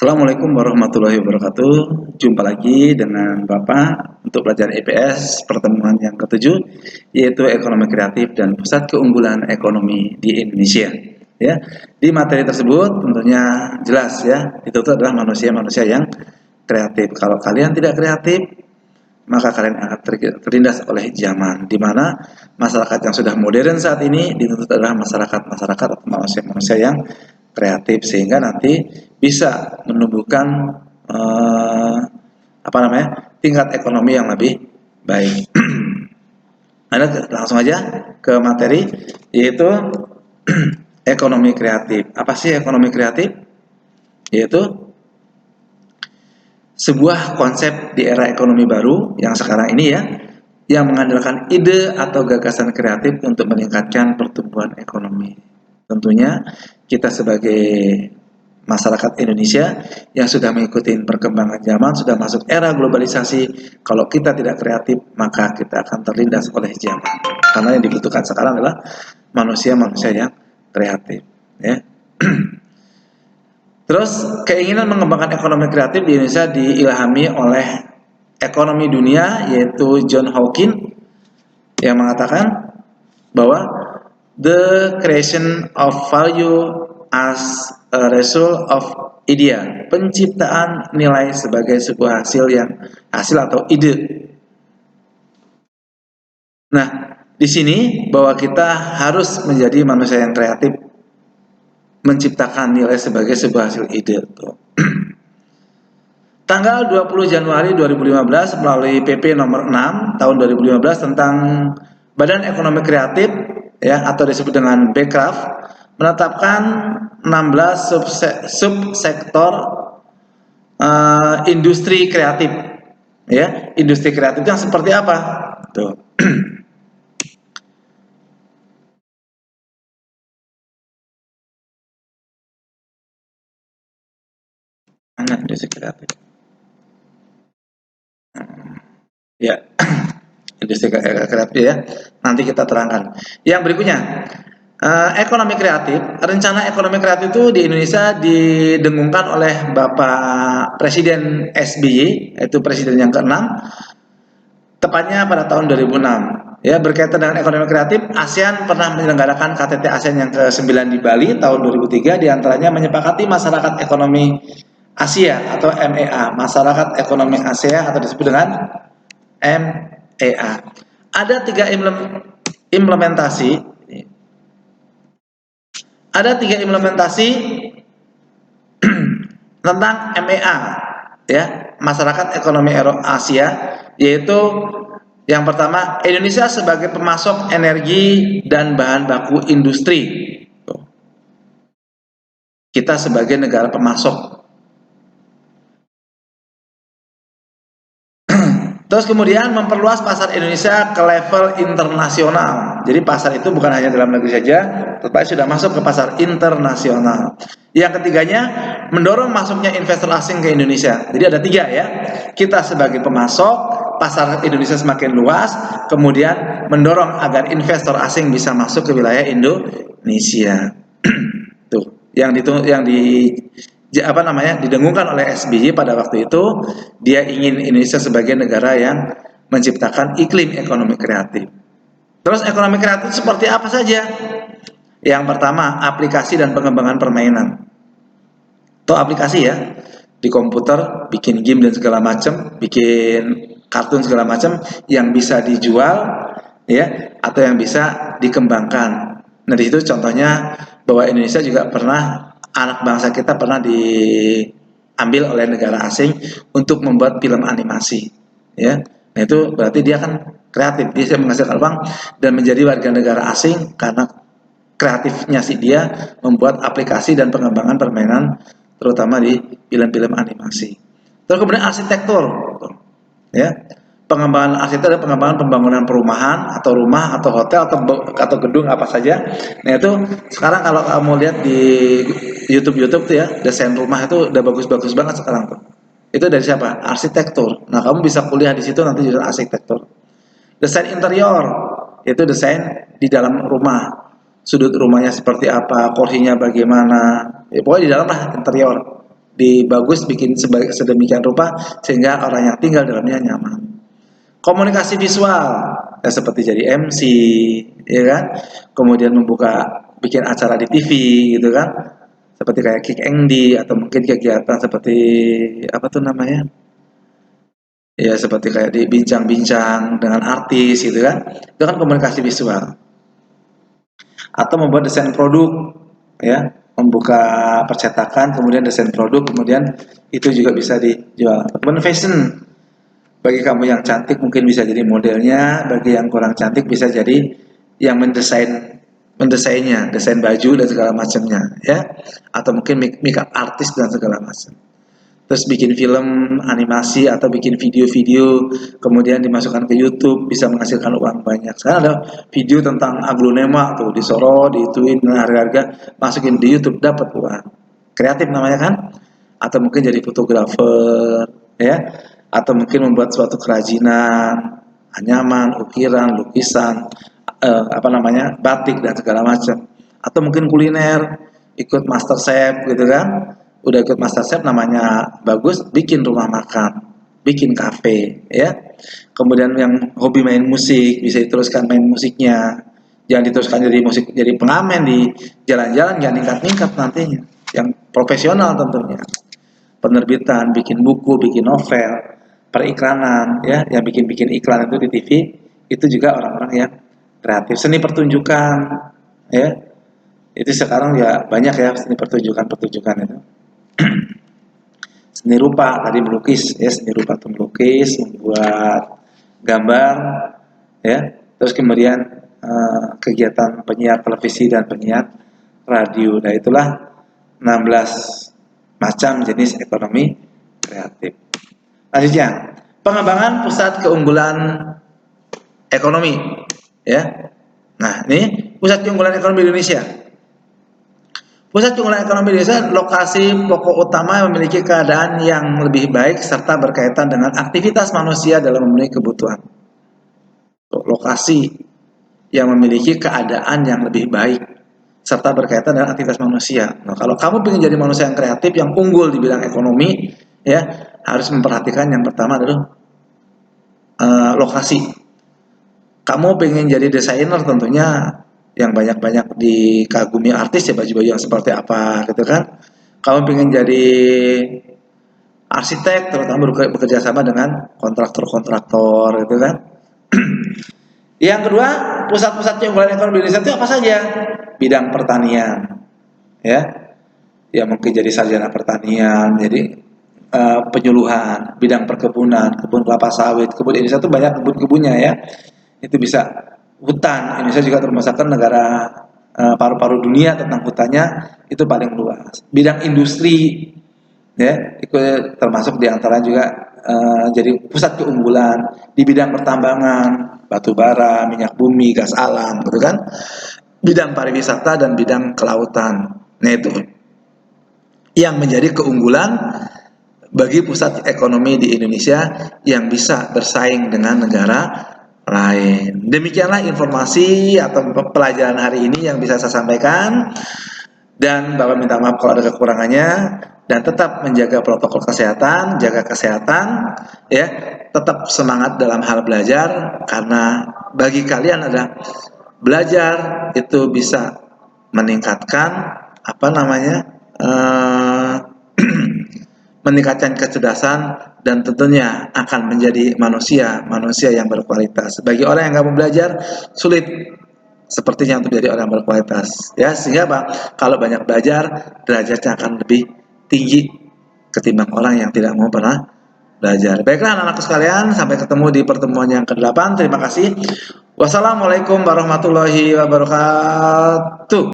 Assalamualaikum warahmatullahi wabarakatuh. Jumpa lagi dengan Bapak untuk pelajaran IPS pertemuan yang ketujuh, yaitu ekonomi kreatif dan pusat keunggulan ekonomi di Indonesia. Ya, di materi tersebut tentunya jelas ya, itu adalah manusia-manusia yang kreatif. Kalau kalian tidak kreatif, maka kalian akan terlindas oleh zaman, di mana masyarakat yang sudah modern saat ini dituntut adalah masyarakat atau manusia-manusia yang kreatif, sehingga nanti bisa menumbuhkan tingkat ekonomi yang lebih baik. Ada langsung aja ke materi, yaitu ekonomi kreatif. Apa sih ekonomi kreatif? Yaitu sebuah konsep di era ekonomi baru yang sekarang ini ya, yang mengandalkan ide atau gagasan kreatif untuk meningkatkan pertumbuhan ekonomi. Tentunya kita sebagai masyarakat Indonesia yang sudah mengikuti perkembangan zaman, sudah masuk era globalisasi. Kalau kita tidak kreatif, maka kita akan terlindas oleh zaman. Karena yang dibutuhkan sekarang adalah manusia-manusia yang kreatif. Ya. Terus keinginan mengembangkan ekonomi kreatif di Indonesia diilhami oleh ekonomi dunia, yaitu John Hawkins, yang mengatakan bahwa the creation of value as a result of idea, penciptaan nilai sebagai sebuah hasil atau ide. Nah, di sini bahwa kita harus menjadi manusia yang kreatif, menciptakan nilai sebagai sebuah hasil ide. Tanggal 20 Januari 2015 melalui PP nomor 6 tahun 2015 tentang Badan Ekonomi Kreatif ya, atau disebut dengan BECRAF, menetapkan 16 subsektor industri kreatif. Ya, industri kreatif yang seperti apa? Tuh. Mana industri kreatif? Ya, industri kreatif ya. Nanti kita terangkan. Yang berikutnya, ekonomi kreatif. Rencana ekonomi kreatif itu di Indonesia didengungkan oleh Bapak Presiden SBY, yaitu Presiden yang ke-6, tepatnya pada tahun 2006. Ya, berkaitan dengan ekonomi kreatif, ASEAN pernah menyelenggarakan KTT ASEAN yang ke-9 di Bali tahun 2003, diantaranya menyepakati masyarakat ekonomi Asia atau MEA, masyarakat ekonomi Asia atau disebut dengan MEA. Ada tiga implementasi tentang MEA ya, masyarakat ekonomi Asia, yaitu yang pertama, Indonesia sebagai pemasok energi dan bahan baku industri. Kita sebagai negara pemasok. Terus kemudian memperluas pasar Indonesia ke level internasional. Jadi pasar itu bukan hanya dalam negeri saja, tetapi sudah masuk ke pasar internasional. Yang ketiganya, mendorong masuknya investor asing ke Indonesia. Jadi ada tiga ya. Kita sebagai pemasok, pasar Indonesia semakin luas, kemudian mendorong agar investor asing bisa masuk ke wilayah Indonesia. Tuh, didengungkan oleh SBY pada waktu itu. Dia ingin Indonesia sebagai negara yang menciptakan iklim ekonomi kreatif. Terus ekonomi kreatif seperti apa saja? Yang pertama, aplikasi dan pengembangan permainan. Itu aplikasi ya, di komputer bikin game dan segala macam, bikin kartun segala macam yang bisa dijual ya, atau yang bisa dikembangkan. Nah, di situ contohnya bahwa Indonesia juga pernah, anak bangsa kita pernah diambil oleh negara asing untuk membuat film animasi ya. Nah, itu berarti dia kan kreatif, dia bisa menghasilkan uang dan menjadi warga negara asing karena kreatifnya si dia membuat aplikasi dan pengembangan permainan, terutama di film-film animasi. Terus kemudian arsitektur ya, pengembangan arsitektur dan pengembangan pembangunan perumahan atau rumah atau hotel atau gedung apa saja. Nah, itu sekarang kalau kamu lihat di YouTube tuh ya, desain rumah itu udah bagus-bagus banget sekarang tuh. Itu dari siapa? Arsitektur. Nah, kamu bisa kuliah di situ nanti jurusan arsitektur. Desain interior, itu desain di dalam rumah. Sudut rumahnya seperti apa, kursinya bagaimana. Ya, pokoknya di dalam lah interior. Bagus, bikin sedemikian rupa sehingga orang yang tinggal dalamnya nyaman. Komunikasi visual, ya seperti jadi MC, ya kan? Kemudian bikin acara di TV, gitu kan? Seperti kayak Kick Engdi atau mungkin kegiatan seperti apa tuh namanya? Ya seperti kayak di bincang-bincang dengan artis, gitu kan? Itu kan komunikasi visual. Atau membuat desain produk, ya, membuka percetakan, kemudian desain produk, kemudian itu juga bisa dijual. Kemudian fashion, bagi kamu yang cantik mungkin bisa jadi modelnya, bagi yang kurang cantik bisa jadi yang mendesainnya, desain baju dan segala macamnya, ya, atau mungkin make up artis dan segala macam. Terus bikin film animasi atau bikin video-video kemudian dimasukkan ke YouTube bisa menghasilkan uang banyak. Sekarang ada video tentang aglonema tuh di Soro, diituin harga-harga, masukin di YouTube dapat uang. Kreatif namanya kan? Atau mungkin jadi fotografer, ya, atau mungkin membuat suatu kerajinan, anyaman, ukiran, lukisan, apa namanya, batik dan segala macam. Atau mungkin kuliner, ikut master chef gitu kan. Udah ikut master chef namanya bagus, bikin rumah makan, bikin kafe, ya. Kemudian yang hobi main musik bisa diteruskan main musiknya. Jangan diteruskan jadi musik, jadi pengamen di jalan-jalan, jangan ningkat-ningkat nantinya. Yang profesional tentunya. Penerbitan, bikin buku, bikin novel, periklanan, ya, yang bikin-bikin iklan itu di TV, itu juga orang-orang yang kreatif. Seni pertunjukan, ya, itu sekarang ya banyak ya seni pertunjukan itu. Seni rupa tadi melukis, ya, seni rupa itu melukis, membuat gambar, ya, terus kemudian kegiatan penyiar televisi dan penyiar radio. Nah itulah 16 macam jenis ekonomi kreatif. Lanjutnya, pengembangan pusat keunggulan ekonomi, ya. Nah, ini pusat keunggulan ekonomi Indonesia. Pusat keunggulan ekonomi Indonesia lokasi pokok utama yang memiliki keadaan yang lebih baik serta berkaitan dengan aktivitas manusia dalam memenuhi kebutuhan. Lokasi yang memiliki keadaan yang lebih baik serta berkaitan dengan aktivitas manusia. Nah, kalau kamu ingin jadi manusia yang kreatif, yang unggul di bidang ekonomi, ya, harus memperhatikan yang pertama adalah lokasi. Kamu pengen jadi desainer tentunya yang banyak-banyak dikagumi artis ya baju-baju yang seperti apa gitu kan. Kamu pengen jadi arsitek terutama bekerja sama dengan kontraktor-kontraktor gitu kan. Yang kedua, pusat-pusat keunggulan ekonomi Indonesia itu apa saja? Bidang pertanian, ya. Ya mungkin jadi sarjana pertanian, jadi penyuluhan, bidang perkebunan, kebun kelapa sawit, kebun Indonesia itu banyak kebun-kebunnya ya. Itu bisa hutan. Indonesia juga termasuk negara paru-paru dunia tentang hutannya itu paling luas. Bidang industri, ya, itu termasuk diantara juga jadi pusat keunggulan di bidang pertambangan, batu bara, minyak bumi, gas alam, gitu kan. Bidang pariwisata dan bidang kelautan. Nah itu yang menjadi keunggulan bagi pusat ekonomi di Indonesia yang bisa bersaing dengan negara lain. Demikianlah informasi atau pelajaran hari ini yang bisa saya sampaikan, dan Bapak minta maaf kalau ada kekurangannya, dan tetap menjaga protokol kesehatan, jaga kesehatan, ya, tetap semangat dalam hal belajar karena bagi kalian ada belajar itu bisa meningkatkan apa namanya meningkatkan kecerdasan dan tentunya akan menjadi manusia yang berkualitas. Bagi orang yang nggak mau belajar, sulit sepertinya untuk menjadi orang berkualitas. Ya, sehingga kalau banyak belajar, derajatnya akan lebih tinggi ketimbang orang yang tidak mau pernah belajar. Baiklah anak-anakku sekalian, sampai ketemu di pertemuan yang ke-8. Terima kasih. Wassalamualaikum warahmatullahi wabarakatuh.